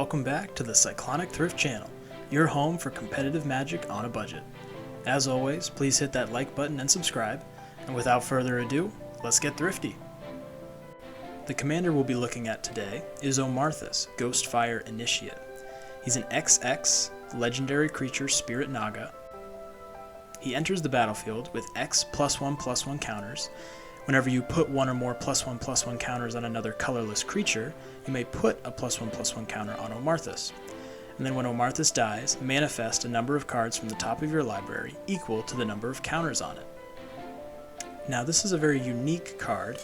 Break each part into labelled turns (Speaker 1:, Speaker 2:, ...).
Speaker 1: welcome back to the Cyclonic Thrift Channel, your home for competitive magic on a budget. As always, please hit that like button and subscribe, and without further ado, let's get thrifty. The commander we'll be looking at today is Omarthis, Ghostfire Initiate. He's an XX legendary creature Spirit Naga. He enters the battlefield with X +1/+1 counters. Whenever you put one or more +1/+1 counters on another colorless creature, you may put a +1/+1 counter on Omarthis. And then when Omarthis dies, manifest a number of cards from the top of your library equal to the number of counters on it. Now this is a very unique card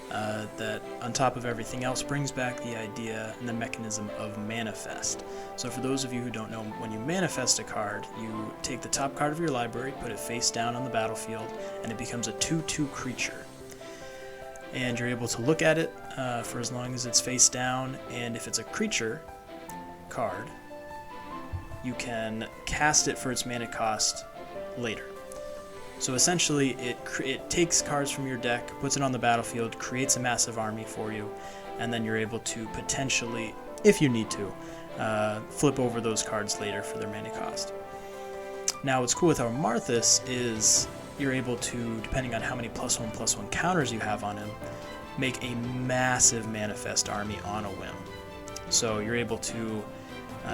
Speaker 1: that, on top of everything else, brings back the idea and the mechanism of manifest. So for those of you who don't know, when you manifest a card, you take the top card of your library, put it face down on the battlefield, and it becomes a 2/2 creature. And you're able to look at it for as long as it's face down, and if it's a creature card, you can cast it for its mana cost later. So essentially it takes cards from your deck, puts it on the battlefield, creates a massive army for you, and then you're able to potentially, if you need to, flip over those cards later for their mana cost. Now what's cool with Omarthis is you're able to, depending on how many +1/+1 counters you have on him, make a massive manifest army on a whim. So you're able to,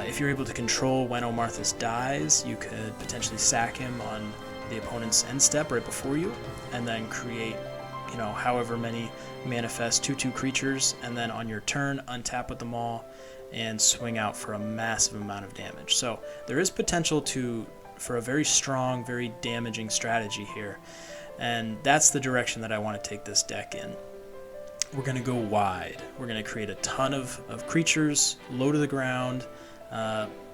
Speaker 1: if you're able to control when Omarthis dies, you could potentially sack him on the opponent's end step right before you, and then create, however many manifest 2/2 creatures, and then on your turn untap with them all and swing out for a massive amount of damage. So there is potential for a very strong, very damaging strategy here, and that's the direction that I want to take this deck in. We're going to go wide. We're going to create a ton of creatures, low to the ground,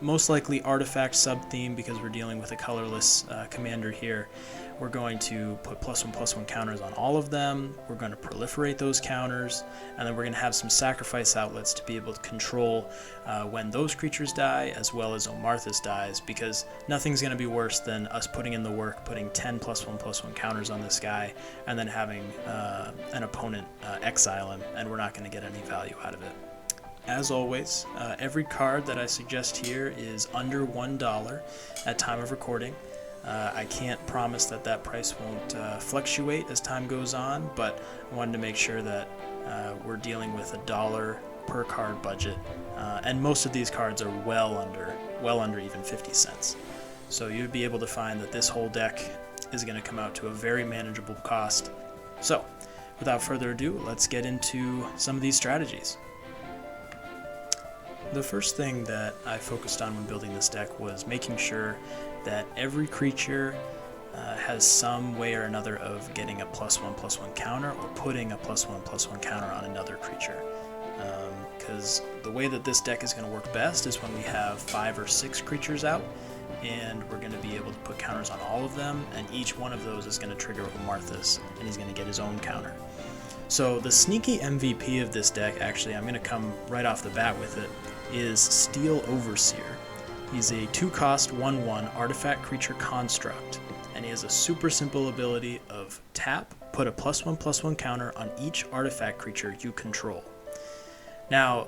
Speaker 1: most likely artifact sub-theme because we're dealing with a colorless commander here. We're going to put +1/+1 counters on all of them. We're going to proliferate those counters, and then we're going to have some sacrifice outlets to be able to control when those creatures die, as well as Omarthis dies, because nothing's going to be worse than us putting in the work, putting 10 +1/+1 counters on this guy, and then having an opponent exile him, and we're not going to get any value out of it. As always, every card that I suggest here is under $1 at time of recording. I can't promise that price won't fluctuate as time goes on, but I wanted to make sure that we're dealing with $1 per card budget, and most of these cards are well under even 50 cents. So you'd be able to find that this whole deck is going to come out to a very manageable cost. So without further ado, let's get into some of these strategies. The first thing that I focused on when building this deck was making sure that every creature has some way or another of getting a +1/+1 counter or putting a +1/+1 counter on another creature. Because the way that this deck is going to work best is when we have 5 or 6 creatures out, and we're going to be able to put counters on all of them, and each one of those is going to trigger Omarthis, and he's going to get his own counter. So the sneaky MVP of this deck, actually, I'm going to come right off the bat with it, is Steel Overseer. He's a 2-cost 1/1 artifact creature construct, and he has a super simple ability of tap, put a +1/+1 counter on each artifact creature you control. Now,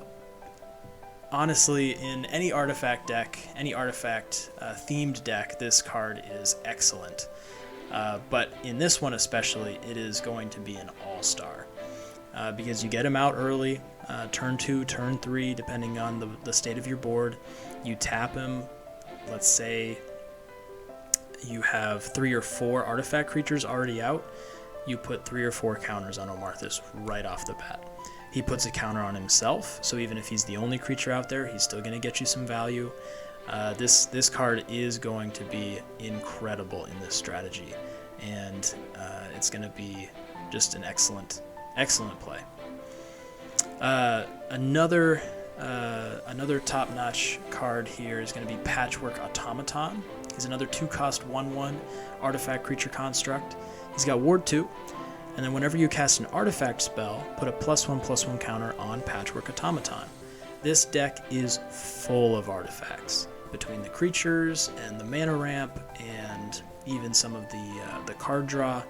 Speaker 1: honestly, in any artifact deck, any artifact themed deck, this card is excellent. But in this one especially, it is going to be an all-star. Because you get him out early, turn 2, turn 3, depending on the state of your board. You tap him. Let's say you have 3 or 4 artifact creatures already out. You put 3 or 4 counters on Omarthis right off the bat. He puts a counter on himself, so even if he's the only creature out there, he's still going to get you some value. This card is going to be incredible in this strategy, and it's going to be just an excellent play. Another top-notch card here is going to be Patchwork Automaton. He's another 2-cost 1/1 artifact creature construct. He's got Ward 2, and then whenever you cast an artifact spell, put a +1/+1 counter on Patchwork Automaton. This deck is full of artifacts. Between the creatures and the mana ramp and even some of the card draw,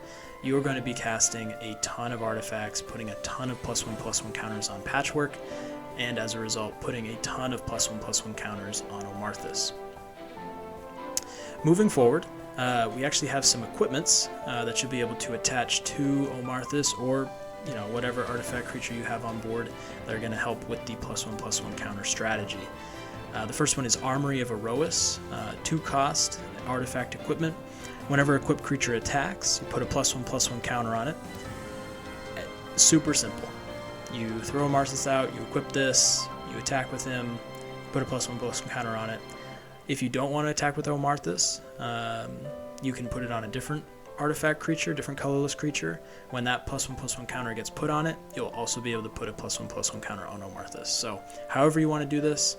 Speaker 1: you're going to be casting a ton of artifacts, putting a ton of +1/+1 counters on Patchwork, and as a result putting a ton of +1/+1 counters on Omarthis. Moving forward, we actually have some equipments that should be able to attach to Omarthis, or whatever artifact creature you have on board that are going to help with the +1/+1 counter strategy. The first one is Armory of Aroas, 2-cost artifact equipment. Whenever a equipped creature attacks, you put a +1/+1 counter on it. Super simple. You throw Omarthis out, you equip this, you attack with him, put a +1/+1 counter on it. If you don't want to attack with Omarthis, you can put it on a different artifact creature, different colorless creature. When that +1/+1 counter gets put on it, you'll also be able to put a +1/+1 counter on Omarthis. So however you want to do this.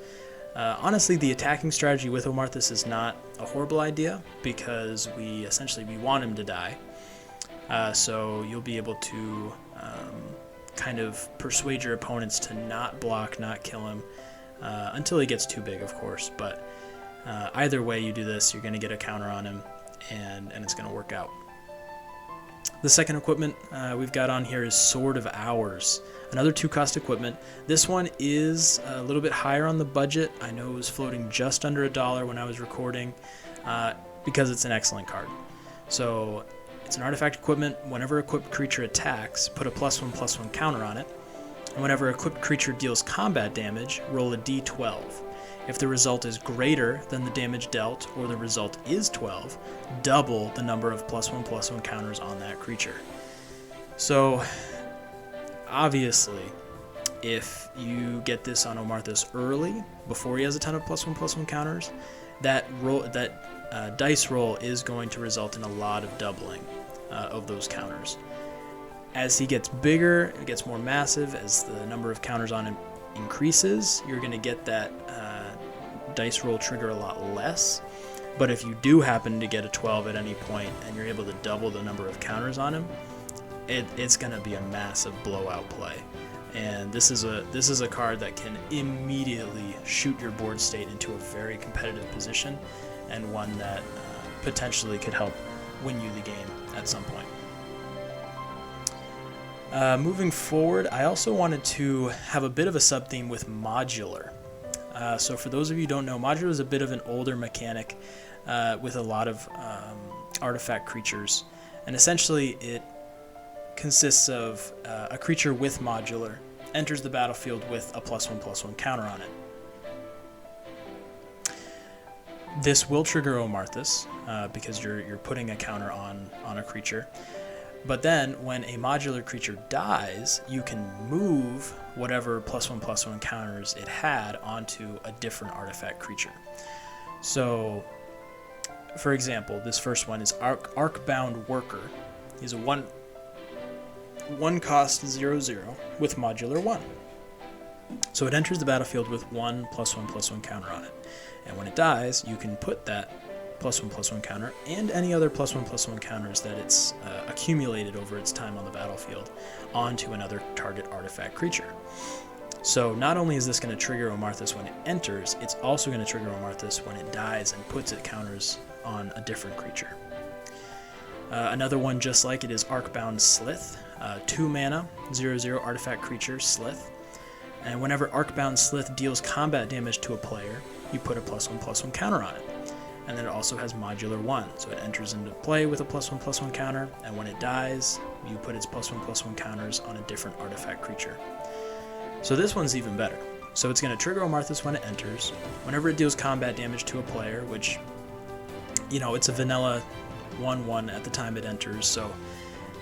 Speaker 1: Honestly, the attacking strategy with Omarthis is not a horrible idea, because we want him to die. So you'll be able to kind of persuade your opponents to not block, not kill him, until he gets too big, of course. But either way you do this, you're going to get a counter on him, and it's going to work out. The second equipment we've got on here is Sword of Hours, another 2-cost equipment. This one is a little bit higher on the budget. I know it was floating just under $1 when I was recording, because it's an excellent card. So it's an artifact equipment. Whenever a equipped creature attacks, put a +1/+1 counter on it. And whenever a equipped creature deals combat damage, roll a d12. If the result is greater than the damage dealt, or the result is 12, double the number of +1/+1 counters on that creature. So, obviously, if you get this on Omarthis early, before he has a ton of +1/+1 counters, that dice roll is going to result in a lot of doubling of those counters. As he gets bigger, it gets more massive, as the number of counters on him increases, you're going to get that dice roll trigger a lot less. But if you do happen to get a 12 at any point and you're able to double the number of counters on him, it's going to be a massive blowout play. And this is a card that can immediately shoot your board state into a very competitive position, and one that potentially could help win you the game at some point. Moving forward, I also wanted to have a bit of a sub-theme with Modular. So for those of you who don't know, Modular is a bit of an older mechanic with a lot of artifact creatures. And essentially it consists of a creature with Modular enters the battlefield with a +1/+1 counter on it. This will trigger Omarthis because you're putting a counter on a creature. But then, when a modular creature dies, you can move whatever +1/+1 counters it had onto a different artifact creature. So, for example, this first one is Arcbound Worker. He's a 1-cost 0/0 with Modular 1. So it enters the battlefield with one +1/+1 counter on it. And when it dies, you can put that +1/+1 counter and any other +1/+1 counters that it's accumulated over its time on the battlefield onto another target artifact creature. So not only is this going to trigger Omarthis when it enters, it's also going to trigger Omarthis when it dies and puts its counters on a different creature. Another one just like it is Arcbound Slith, 2 mana, 0/0 artifact creature, Slith. And whenever Arcbound Slith deals combat damage to a player, you put a +1/+1 counter on it. And then it also has Modular 1, so it enters into play with a +1/+1 counter, and when it dies, you put its +1/+1 counters on a different artifact creature. So this one's even better. So it's going to trigger Omarthis when it enters. Whenever it deals combat damage to a player, which, it's a vanilla 1/1 at the time it enters, so,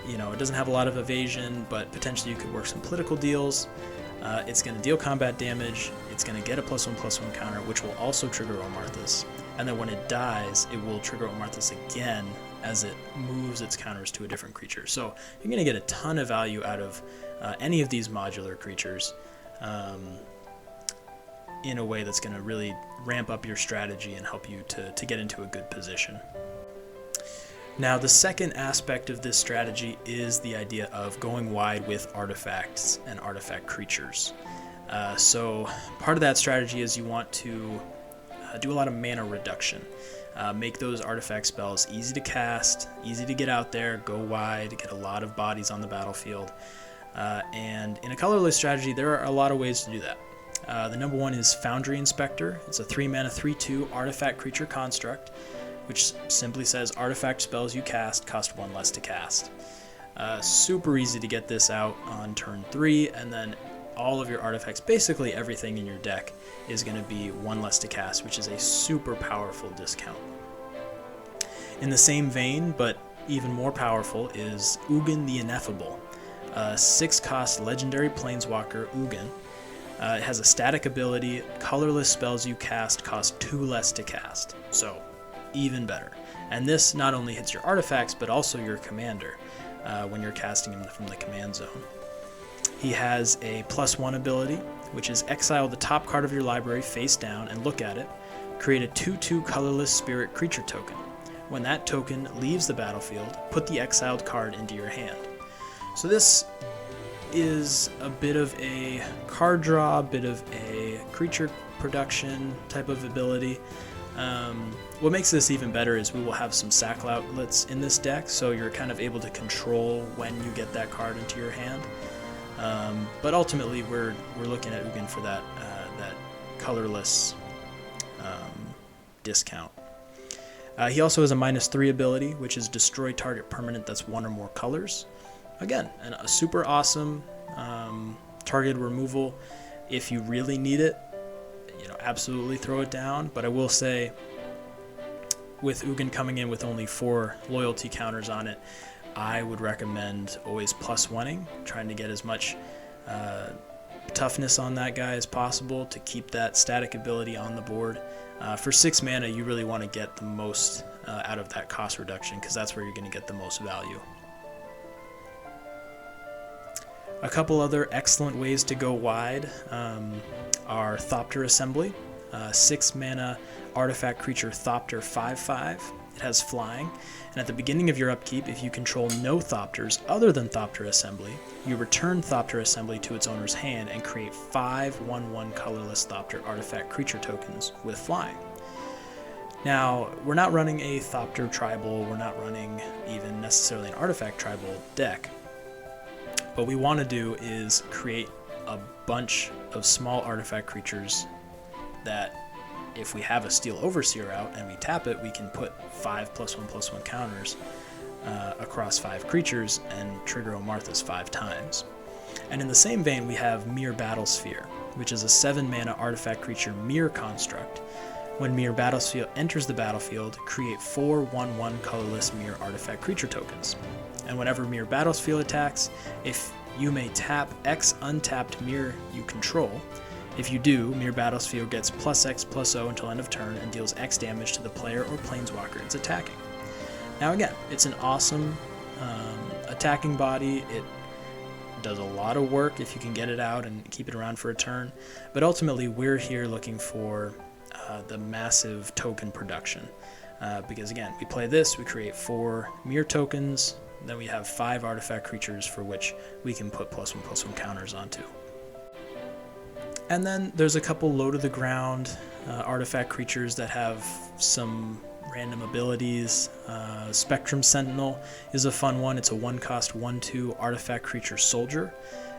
Speaker 1: it doesn't have a lot of evasion, but potentially you could work some political deals. It's going to deal combat damage, it's going to get a +1/+1 counter, which will also trigger Omarthis. And then when it dies, it will trigger Omarthis again as it moves its counters to a different creature. So you're going to get a ton of value out of any of these modular creatures in a way that's going to really ramp up your strategy and help you to get into a good position. Now, the second aspect of this strategy is the idea of going wide with artifacts and artifact creatures. So part of that strategy is you want to do a lot of mana reduction. Make those artifact spells easy to cast, easy to get out there, go wide, get a lot of bodies on the battlefield. And in a colorless strategy, there are a lot of ways to do that. The number one is Foundry Inspector. It's a 3-mana 3/2 artifact creature construct, which simply says artifact spells you cast cost 1 less to cast. Super easy to get this out on turn 3, and then all of your artifacts, basically everything in your deck, is going to be 1 less to cast, which is a super powerful discount. In the same vein, but even more powerful, is Ugin the Ineffable, a 6-cost legendary planeswalker Ugin. It has a static ability. Colorless spells you cast cost 2 less to cast, so even better. And this not only hits your artifacts, but also your commander when you're casting him from the command zone. He has a +1 ability, which is exile the top card of your library face down and look at it. Create a 2/2 colorless spirit creature token. When that token leaves the battlefield, put the exiled card into your hand. So this is a bit of a card draw, a bit of a creature production type of ability. What makes this even better is we will have some sack outlets in this deck, so you're kind of able to control when you get that card into your hand. But ultimately, we're looking at Ugin for that colorless discount. He also has a -3 ability, which is destroy target permanent that's 1 or more colors. Again, a super awesome target removal. If you really need it, absolutely throw it down. But I will say, with Ugin coming in with only 4 loyalty counters on it, I would recommend always +1ing, trying to get as much toughness on that guy as possible to keep that static ability on the board. For 6 mana, you really want to get the most out of that cost reduction, because that's where you're going to get the most value. A couple other excellent ways to go wide are Thopter Assembly, 6 mana artifact creature Thopter 5/5. It has flying, and at the beginning of your upkeep, if you control no Thopters other than Thopter Assembly, you return Thopter Assembly to its owner's hand and create 5 1/1 colorless Thopter artifact creature tokens with flying. Now, we're not running a Thopter tribal, we're not running even necessarily an artifact tribal deck. What we want to do is create a bunch of small artifact creatures that, if we have a Steel Overseer out and we tap it, we can put 5 +1/+1 counters across 5 creatures and trigger Omarthis 5 times. And in the same vein, we have Mere Battlesphere, which is a 7 mana artifact creature mirror construct. When Mere Battlesphere enters the battlefield, create 4 1/1 colorless mirror artifact creature tokens. And whenever Mere Battlesphere attacks, if you may tap X untapped mirror you control. If you do, Mere Battlesphere gets +X/+0 until end of turn and deals X damage to the player or planeswalker it's attacking. Now again, it's an awesome attacking body. It does a lot of work if you can get it out and keep it around for a turn. But ultimately, we're here looking for the massive token production. Because again, we play this, we create 4 mirror tokens, then we have 5 artifact creatures for which we can put +1/+1 counters onto. And then there's a couple low to the ground artifact creatures that have some random abilities. Spectrum Sentinel is a fun one. It's a 1-cost 1/2 artifact creature soldier.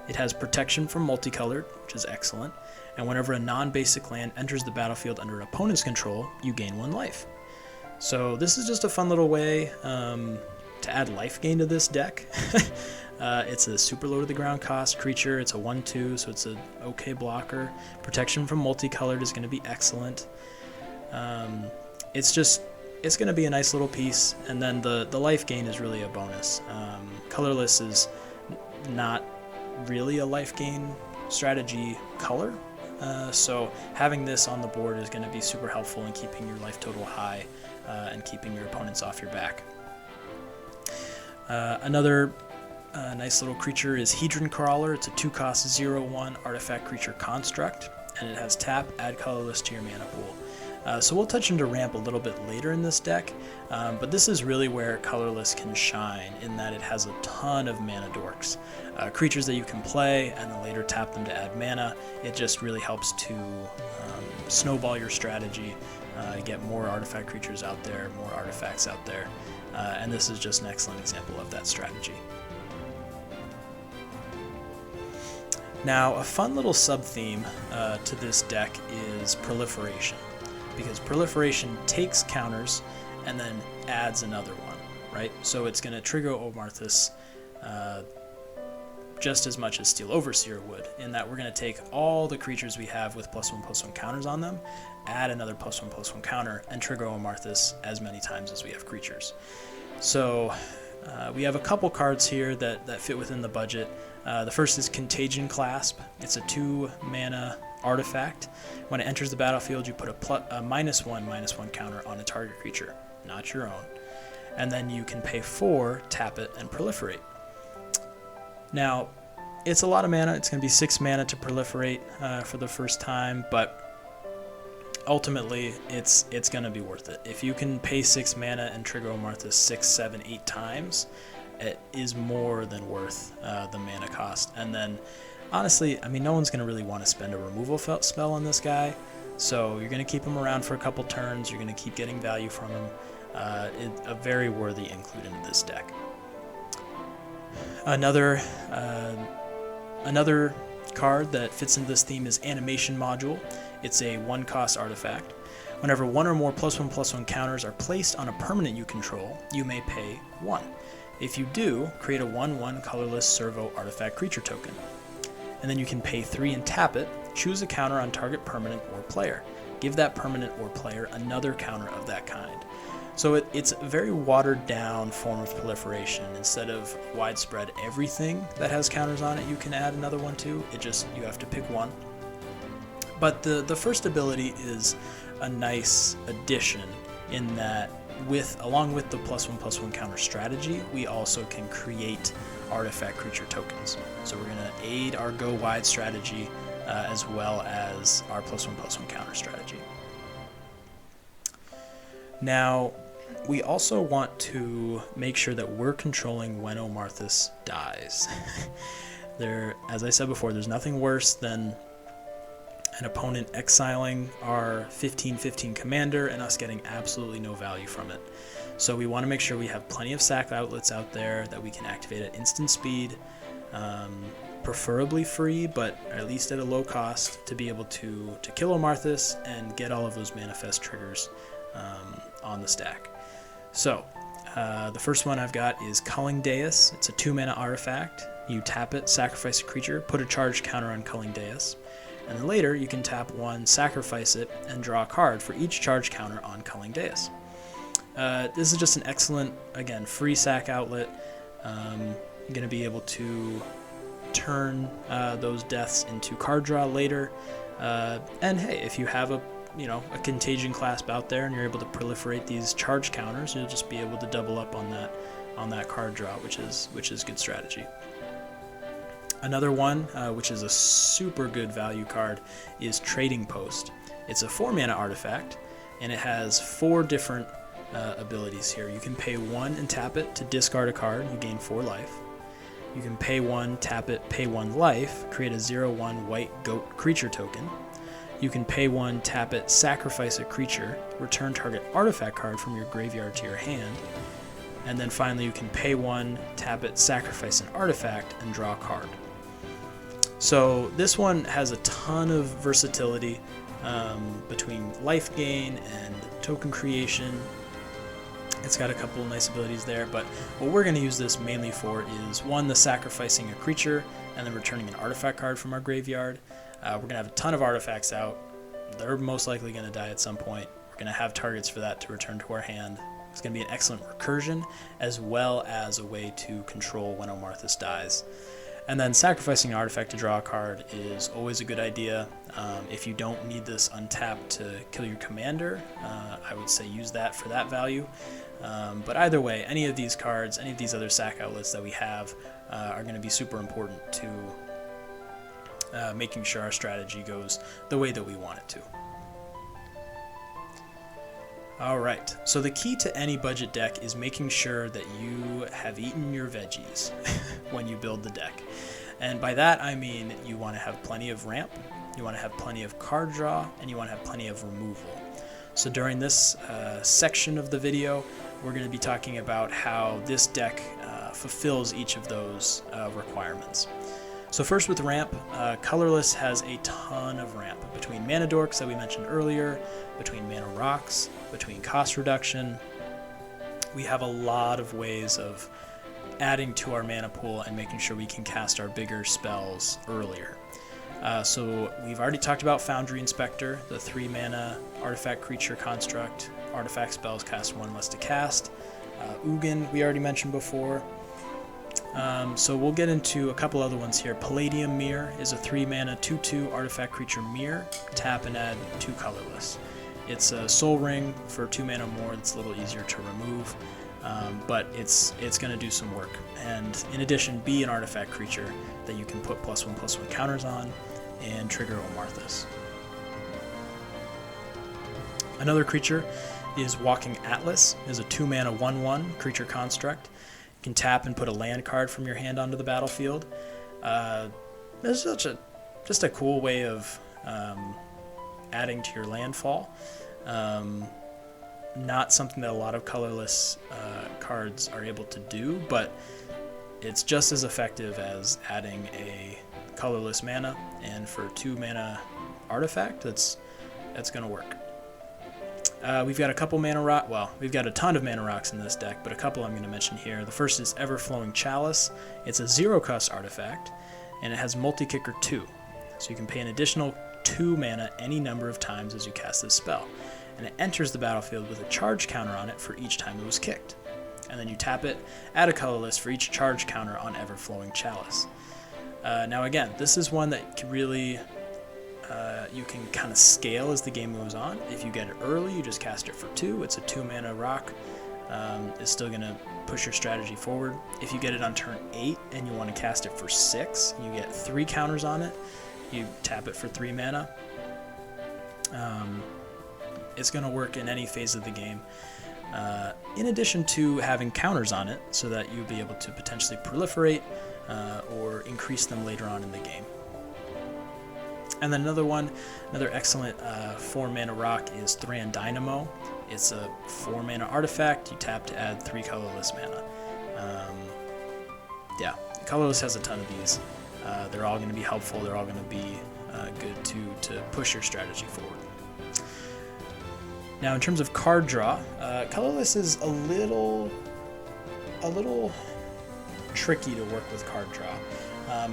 Speaker 1: It has protection from multicolored, which is excellent. And whenever a non-basic land enters the battlefield under an opponent's control, you gain 1 life. So this is just a fun little way to add life gain to this deck. It's a super low to the ground cost creature. It's a 1/2, so it's an okay blocker. Protection from multicolored is going to be excellent. It's going to be a nice little piece, and then the life gain is really a bonus. Colorless is not really a life gain strategy color, so having this on the board is going to be super helpful in keeping your life total high and keeping your opponents off your back. Another nice little creature is Hedron Crawler. It's a 2-cost 0/1 artifact creature construct, and it has tap, add colorless to your mana pool. So we'll touch into ramp a little bit later in this deck, but this is really where colorless can shine, in that it has a ton of mana dorks. Creatures that you can play and then later tap them to add mana. It just really helps to snowball your strategy, get more artifact creatures out there, more artifacts out there, and this is just an excellent example of that strategy. Now, a fun little sub-theme to this deck is Proliferation, because Proliferation takes counters and then adds another one, right? So it's going to trigger Omarthis just as much as Steel Overseer would, in that we're going to take all the creatures we have with +1/+1 counters on them, add another +1/+1 counter, and trigger Omarthis as many times as we have creatures. So we have a couple cards here that fit within the budget. The first is Contagion Clasp. It's a 2-mana artifact. When it enters the battlefield, you put a -1/-1 counter on a target creature, not your own. And then you can pay 4, tap it, and proliferate. Now, it's a lot of mana. It's going to be 6 mana to proliferate for the first time, but ultimately it's going to be worth it. If you can pay 6 mana and trigger Omarthis 6, 7, 8 times, it is more than worth the mana cost. And then, honestly, I mean, no one's going to really want to spend a removal spell on this guy, so you're going to keep him around for a couple turns. You're going to keep getting value from him. A very worthy include into this deck. Another card that fits into this theme is Animation Module. It's a 1-cost artifact. Whenever 1 or more +1/+1 counters are placed on a permanent you control, you may pay 1. If you do, create a 1/1 colorless servo artifact creature token. And then you can pay 3 and tap it, choose a counter on target permanent or player. Give that permanent or player another counter of that kind. So it's a very watered down form of proliferation. Instead of widespread everything that has counters on it you can add another one to, you have to pick one. But the first ability is a nice addition in that along with the +1/+1 counter strategy, we also can create artifact creature tokens. So we're going to aid our go wide strategy as well as our +1/+1 counter strategy. Now, we also want to make sure that we're controlling when Omarthis dies. As I said before, there's nothing worse than an opponent exiling our 15/15 commander and us getting absolutely no value from it. So we want to make sure we have plenty of sack outlets out there that we can activate at instant speed, preferably free, but at least at a low cost, to be able to kill Omarthis and get all of those manifest triggers on the stack. So the first one I've got is Culling Dais. It's a 2-mana artifact. You tap it, sacrifice a creature, put a charge counter on Culling Dais, and then later you can tap 1, sacrifice it, and draw a card for each charge counter on Culling Dais. This is just an excellent, again, free sack outlet. You're going to be able to turn those deaths into card draw later. And hey, if you have a Contagion Clasp out there and you're able to proliferate these charge counters, you'll just be able to double up on that card draw, which is good strategy. Another one, which is a super good value card, is Trading Post. It's a 4-mana artifact, and it has 4 different abilities here. You can pay 1 and tap it to discard a card. You gain 4 life. You can pay 1, tap it, pay 1 life, create a 0/1 white goat creature token. You can pay 1, tap it, sacrifice a creature, return target artifact card from your graveyard to your hand. And then finally you can pay 1, tap it, sacrifice an artifact, and draw a card. So this one has a ton of versatility between life gain and token creation. It's got a couple of nice abilities there, but what we're going to use this mainly for is, 1, the sacrificing a creature and then returning an artifact card from our graveyard. We're going to have a ton of artifacts out. They're most likely going to die at some point. We're going to have targets for that to return to our hand. It's going to be an excellent recursion, as well as a way to control when Omarthis dies. And then sacrificing an artifact to draw a card is always a good idea. If you don't need this untapped to kill your commander, I would say use that for that value. But either way, any of these cards, any of these other sack outlets that we have are going to be super important to making sure our strategy goes the way that we want it to. Alright, so the key to any budget deck is making sure that you have eaten your veggies when you build the deck. And by that I mean you want to have plenty of ramp, you want to have plenty of card draw, and you want to have plenty of removal. So during this section of the video, we're going to be talking about how this deck fulfills each of those requirements. So first with ramp, colorless has a ton of ramp between mana dorks that we mentioned earlier, between mana rocks, between cost reduction. We have a lot of ways of adding to our mana pool and making sure we can cast our bigger spells earlier. So we've already talked about Foundry Inspector, the 3 mana artifact creature construct. Artifact spells cost 1 less to cast. Ugin, we already mentioned before. So we'll get into a couple other ones here. Palladium Mirror is a 3 mana 2/2 artifact creature mirror. Tap and add 2 colorless. It's a Soul Ring for 2 mana more. It's a little easier to remove, but it's going to do some work. And in addition, be an artifact creature that you can put +1/+1 counters on and trigger Omarthis. Another creature is Walking Atlas. Is a 2 mana 1/1 creature construct. You can tap and put a land card from your hand onto the battlefield. It's just a cool way of adding to your landfall. Not something that a lot of colorless cards are able to do, but it's just as effective as adding a colorless mana, and for 2 mana artifact, that's going to work. We've got a couple mana rock. Well, we've got a ton of mana rocks in this deck, but a couple I'm going to mention here. The first is Everflowing Chalice. It's a 0-cost artifact, and it has multi-kicker 2, so you can pay an additional 2 mana any number of times as you cast this spell, and it enters the battlefield with a charge counter on it for each time it was kicked. And then you tap it, add a colorless for each charge counter on Everflowing Chalice. Now again, this is one that can really you can kind of scale as the game moves on. If you get it early, you just cast it for 2. It's a 2 mana rock. It's still going to push your strategy forward. If you get it on turn 8 and you want to cast it for 6, you get 3 counters on it. You tap it for 3 mana. It's going to work in any phase of the game. In addition to having counters on it, so that you'll be able to potentially proliferate or increase them later on in the game. And then another excellent 4 mana rock is Thran Dynamo. It's a 4 mana artifact. You tap to add 3 colorless mana. Yeah, colorless has a ton of these. They're all going to be helpful. They're all going to be good to push your strategy forward. Now, in terms of card draw, colorless is a little tricky to work with card draw,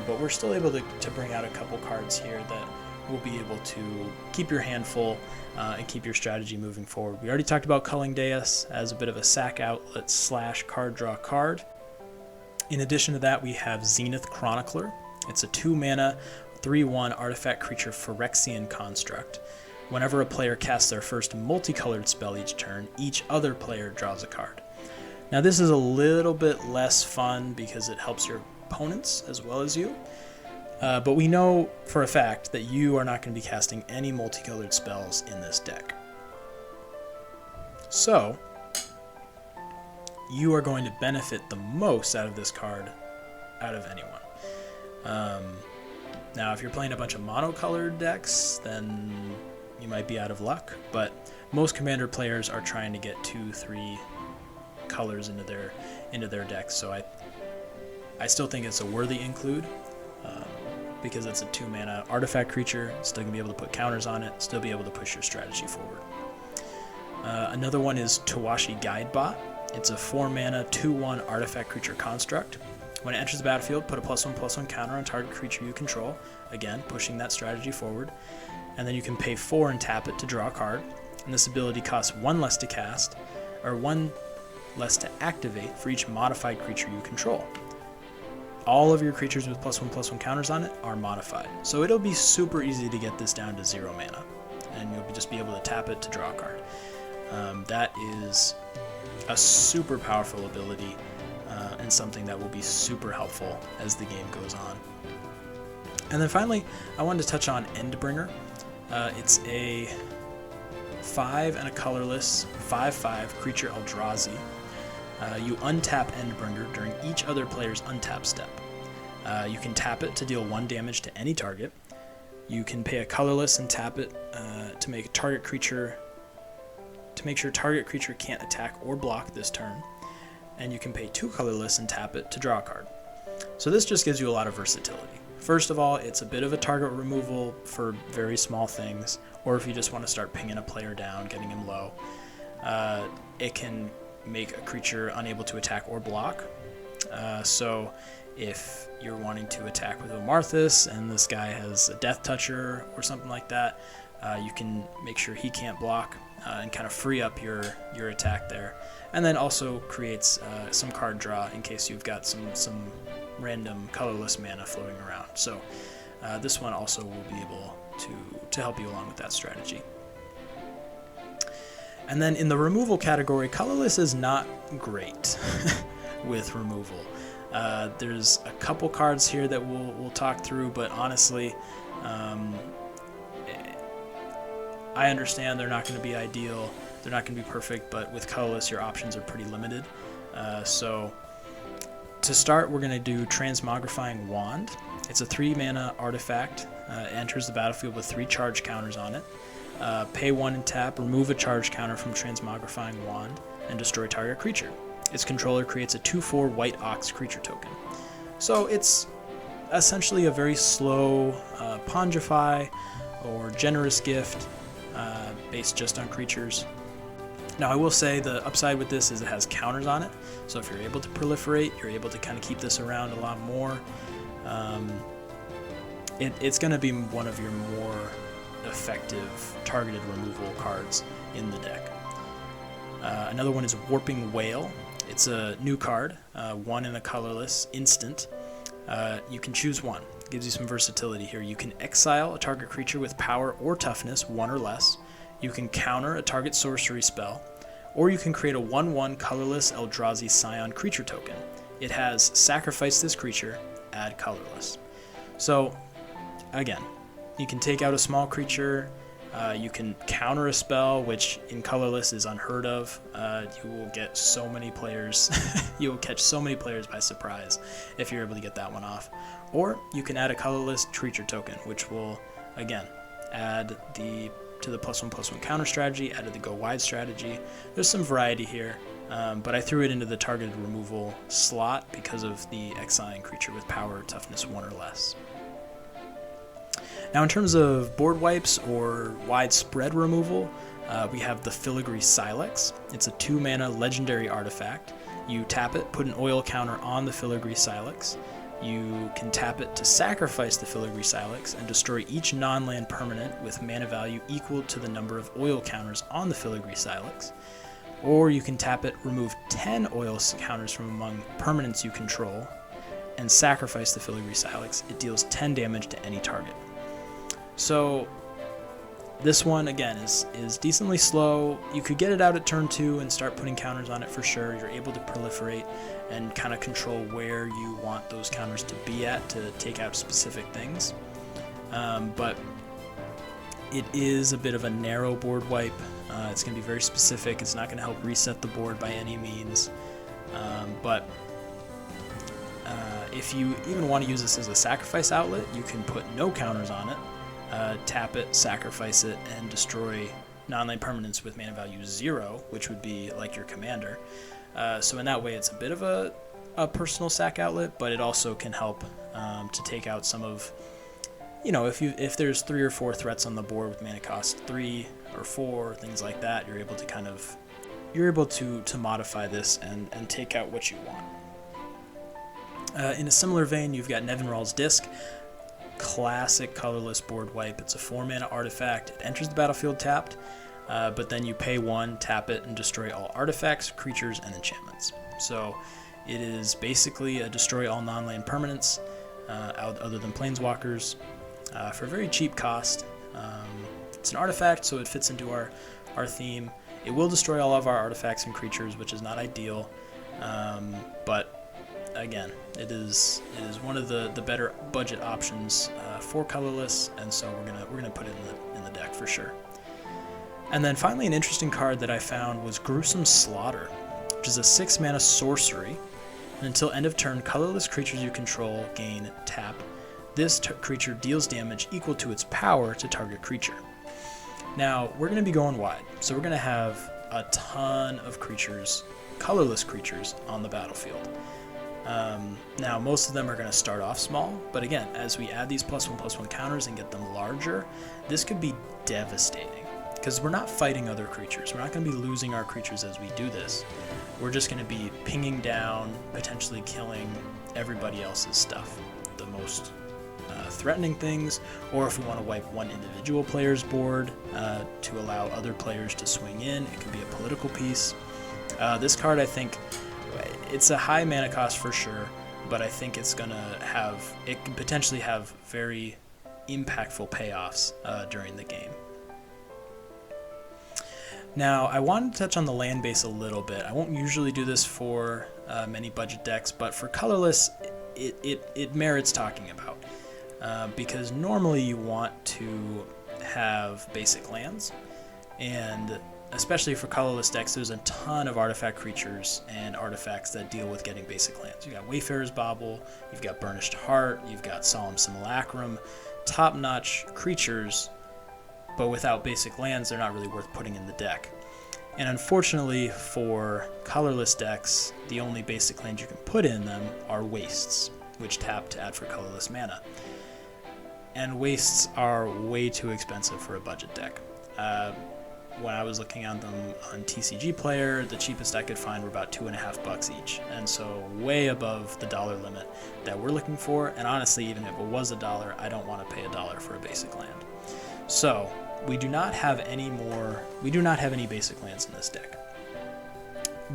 Speaker 1: but we're still able to bring out a couple cards here that will be able to keep your hand full and keep your strategy moving forward. We already talked about Culling Dais as a bit of a sack outlet / card draw card. In addition to that, we have Zenith Chronicler. It's a 2 mana 3/1 artifact creature Phyrexian construct. Whenever a player casts their first multicolored spell each turn, each other player draws a card. Now this is a little bit less fun because it helps your opponents as well as you, but we know for a fact that you are not going to be casting any multicolored spells in this deck. So you are going to benefit the most out of this card out of anyone. Now if you're playing a bunch of monocolored decks, then you might be out of luck, but most commander players are trying to get 2-3 colors into their decks, so I still think it's a worthy include, because it's a 2 mana artifact creature. Still gonna be able to put counters on it, still be able to push your strategy forward. Another one is Tawashi Guidebot. It's a 4 mana 2/1 artifact creature construct. When it enters the battlefield, put a +1/+1 counter on target creature you control, again pushing that strategy forward. And then you can pay 4 and tap it to draw a card. And this ability costs 1 less to cast, or 1 less to activate for each modified creature you control. All of your creatures with +1/+1 counters on it are modified. So it'll be super easy to get this down to 0 mana. And you'll just be able to tap it to draw a card. That is a super powerful ability and something that will be super helpful as the game goes on. And then finally, I wanted to touch on Endbringer. It's a 5 and a colorless 5/5 creature Eldrazi. You untap Endbringer during each other player's untap step. You can tap it to deal 1 damage to any target. You can pay a colorless and tap it to make sure target creature can't attack or block this turn. And you can pay 2 colorless and tap it to draw a card. So this just gives you a lot of versatility. First of all, it's a bit of a target removal for very small things, or if you just want to start pinging a player down, getting him low. It can make a creature unable to attack or block. So if you're wanting to attack with Omarthis and this guy has a Death Toucher or something like that, you can make sure he can't block and kind of free up your attack there. And then also creates some card draw in case you've got some random colorless mana floating around. So this one also will be able to help you along with that strategy. And then in the removal category, colorless is not great with removal. There's a couple cards here that we'll talk through, but honestly, I understand they're not going to be ideal, they're not going to be perfect, but with colorless your options are pretty limited. So to start, we're going to do Transmogrifying Wand. It's a 3-mana artifact. It enters the battlefield with 3 charge counters on it. Pay 1 and tap, remove a charge counter from Transmogrifying Wand, and destroy target creature. Its controller creates a 2/4 White Ox creature token. So it's essentially a very slow Pondify or Generous Gift based just on creatures. Now I will say the upside with this is it has counters on it, so if you're able to proliferate, you're able to kind of keep this around a lot more. It's going to be one of your more effective targeted removal cards in the deck. Another one is Warping Whale. It's a new card, 1 and a colorless, instant. You can choose one. It gives you some versatility here. You can exile a target creature with power or toughness, 1 or less. You can counter a target sorcery spell, or you can create a 1/1 colorless Eldrazi Scion creature token. It has sacrifice this creature, add colorless. So, again, you can take out a small creature, you can counter a spell, which in colorless is unheard of. You will get so many players, you will catch so many players by surprise if you're able to get that one off. Or you can add a colorless creature token, which will, again, add to the +1/+1 counter strategy, add to the go wide strategy. There's some variety here, but I threw it into the targeted removal slot because of the exiling creature with power or toughness 1 or less. Now in terms of board wipes or widespread removal, we have the Filigree Silex. It's a 2-mana legendary artifact. You tap it, put an oil counter on the Filigree Silex. You can tap it to sacrifice the Filigree Silex and destroy each non-land permanent with mana value equal to the number of oil counters on the Filigree Silex. Or you can tap it, remove 10 oil counters from among permanents you control, and sacrifice the Filigree Silex. It deals 10 damage to any target. So this one, again, is decently slow. You could get it out at turn 2 and start putting counters on it for sure. You're able to proliferate and kind of control where you want those counters to be at to take out specific things. But it is a bit of a narrow board wipe. It's going to be very specific. It's not going to help reset the board by any means. But if you even want to use this as a sacrifice outlet, you can put no counters on it. Tap it, sacrifice it, and destroy non-land permanents with mana value 0, which would be like your commander. So in that way, it's a bit of a personal sack outlet, but it also can help to take out some of, if there's 3 or 4 threats on the board with mana cost 3 or 4, things like that, you're able to modify this and take out what you want. In a similar vein, you've got Nevinral's Disc. Classic colorless board wipe. It's a 4-mana artifact. It enters the battlefield tapped, but then you pay 1, tap it, and destroy all artifacts, creatures, and enchantments. So it is basically a destroy all non-land permanents other than planeswalkers for a very cheap cost. It's an artifact, so it fits into our theme. It will destroy all of our artifacts and creatures, which is not ideal, but again, it is one of the better budget options for colorless, and so we're gonna put it in the deck for sure. And then finally, an interesting card that I found was Gruesome Slaughter, which is a 6-mana sorcery. And until end of turn, colorless creatures you control gain tap. This creature deals damage equal to its power to target creature. Now we're gonna be going wide, so we're gonna have a ton of creatures, colorless creatures, on the battlefield. Now, most of them are going to start off small, but again, as we add these +1/+1 counters and get them larger, this could be devastating, because we're not fighting other creatures. We're not going to be losing our creatures as we do this. We're just going to be pinging down, potentially killing everybody else's stuff, the most threatening things, or if we want to wipe one individual player's board to allow other players to swing in, it could be a political piece. This card, I think, it's a high mana cost for sure, but I think it's going to have, it can potentially have very impactful payoffs during the game. Now, I wanted to touch on the land base a little bit. I won't usually do this for many budget decks, but for colorless, it merits talking about. Because normally you want to have basic lands, and especially for colorless decks, there's a ton of artifact creatures and artifacts that deal with getting basic lands. You've got Wayfarer's Bauble, you've got Burnished Heart, you've got Solemn Simulacrum, top-notch creatures, but without basic lands, they're not really worth putting in the deck. And unfortunately for colorless decks, the only basic lands you can put in them are Wastes, which tap to add for colorless mana. And Wastes are way too expensive for a budget deck. When I was looking at them on TCG Player, the cheapest I could find were about $2.50 each, and so way above the dollar limit that we're looking for. And honestly, even if it was $1, I don't want to pay $1 for a basic land. So we do not have any basic lands in this deck.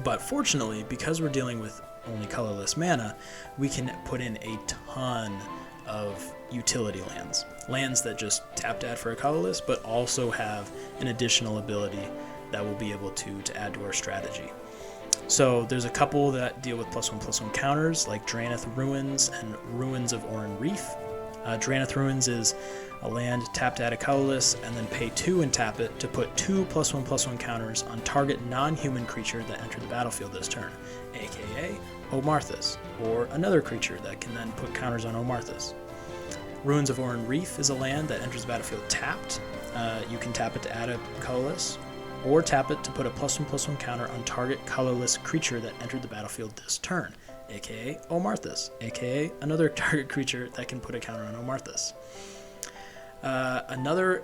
Speaker 1: But fortunately, because we're dealing with only colorless mana, we can put in a ton of utility lands that just tap to add for a colorless, but also have an additional ability that will be able to add to our strategy. So there's a couple that deal with +1/+1 counters, like Drannith Ruins and Ruins of Oran Reef. Drannith Ruins is a land, tap to add a colorless, and then pay 2 and tap it to put 2 +1/+1 counters on target non-human creature that entered the battlefield this turn, aka Omarthis, or another creature that can then put counters on Omarthis. Ruins of Oran Reef is a land that enters the battlefield tapped. You can tap it to add a colorless, or tap it to put a +1/+1 counter on target colorless creature that entered the battlefield this turn, aka Omarthis, aka another target creature that can put a counter on Omarthis. Another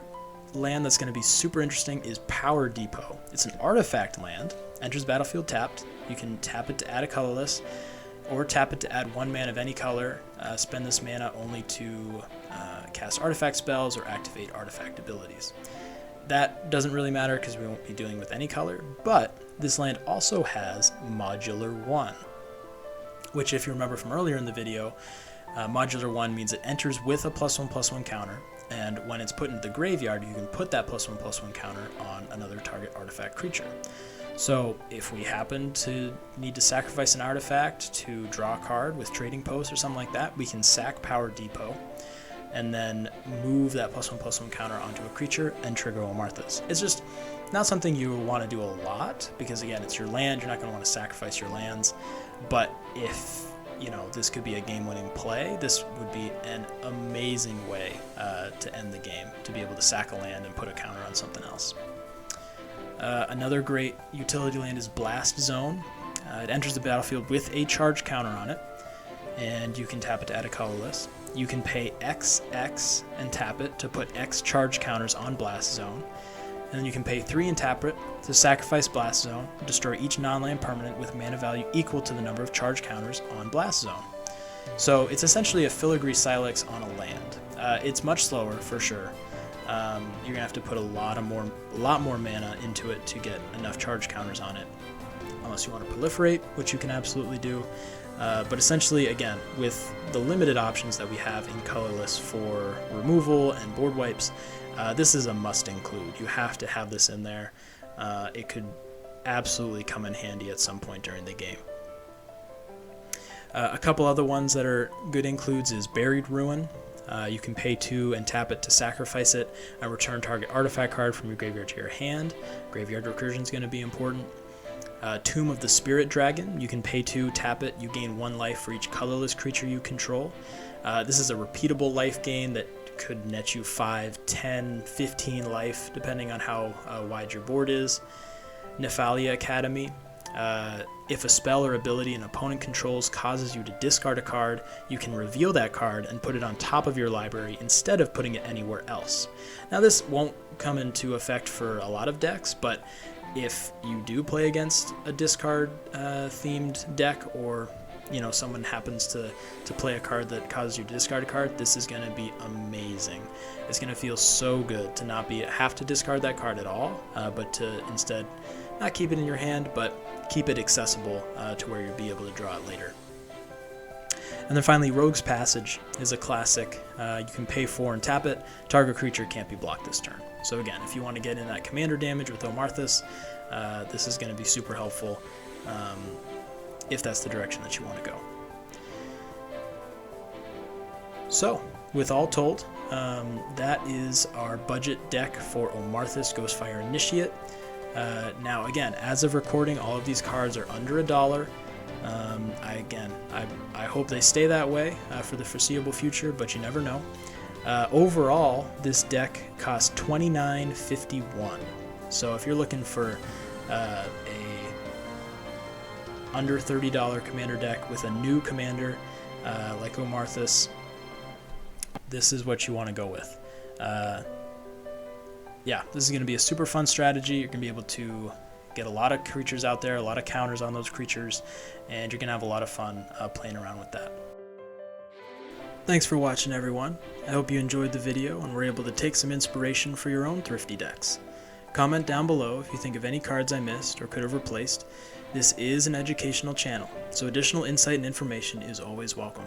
Speaker 1: land that's going to be super interesting is Power Depot. It's an artifact land, enters the battlefield tapped. You can tap it to add a colorless, or tap it to add 1 mana of any color. Spend this mana only to cast artifact spells or activate artifact abilities. That doesn't really matter because we won't be dealing with any color, but this land also has Modular 1, which, if you remember from earlier in the video, Modular 1 means it enters with a +1/+1 counter, and when it's put into the graveyard, you can put that +1/+1 counter on another target artifact creature. So if we happen to need to sacrifice an artifact to draw a card with Trading Post or something like that, we can sack Power Depot and then move that +1/+1 counter onto a creature and trigger Omarthis. It's just not something you want to do a lot, because again, it's your land, you're not going to want to sacrifice your lands, but if this could be a game-winning play, this would be an amazing way to end the game, to be able to sack a land and put a counter on something else. Another great utility land is Blast Zone. It enters the battlefield with a charge counter on it, and you can tap it to add a colorless. You can pay XX and tap it to put X charge counters on Blast Zone, and then you can pay 3 and tap it to sacrifice Blast Zone, destroy each non-land permanent with mana value equal to the number of charge counters on Blast Zone. So it's essentially a Filigree Silex on a land. It's much slower for sure. You're gonna have to put a lot more mana into it to get enough charge counters on it, unless you want to proliferate, which you can absolutely do. But essentially, again, with the limited options that we have in colorless for removal and board wipes, this is a must include. You have to have this in there. It could absolutely come in handy at some point during the game. A couple other ones that are good includes is Buried Ruin. You can pay 2 and tap it to sacrifice it and return target artifact card from your graveyard to your hand. Graveyard recursion is going to be important. Tomb of the Spirit Dragon. You can pay 2, tap it, you gain 1 life for each colorless creature you control. This is a repeatable life gain that could net you 5, 10, 15 life, depending on how wide your board is. Nephalia Academy. If a spell or ability an opponent controls causes you to discard a card, you can reveal that card and put it on top of your library instead of putting it anywhere else. Now this won't come into effect for a lot of decks, but if you do play against a discard themed deck, or someone happens to play a card that causes you to discard a card, this is going to be amazing. It's going to feel so good to not have to discard that card at all, but to instead not keep it in your hand, but keep it accessible to where you'll be able to draw it later. And then finally, Rogue's Passage is a classic. You can pay 4 and tap it. Target creature can't be blocked this turn. So again, if you want to get in that commander damage with Omarthis, this is going to be super helpful if that's the direction that you want to go. So, with all told, that is our budget deck for Omarthis Ghostfire Initiate. Now again, as of recording, all of these cards are under $1. I hope they stay that way for the foreseeable future, but you never know. Overall, this deck costs $29.51. So if you're looking for a under $30 commander deck with a new commander like Omarthis, this is what you want to go with. Yeah, this is going to be a super fun strategy. You're going to be able to get a lot of creatures out there, a lot of counters on those creatures, and you're going to have a lot of fun playing around with that. Thanks for watching, everyone. I hope you enjoyed the video and were able to take some inspiration for your own thrifty decks. Comment down below if you think of any cards I missed or could have replaced. This is an educational channel, so additional insight and information is always welcome.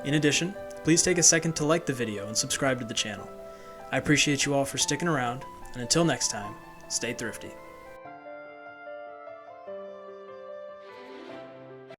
Speaker 1: In addition, please take a second to like the video and subscribe to the channel. I appreciate you all for sticking around, and until next time, stay thrifty.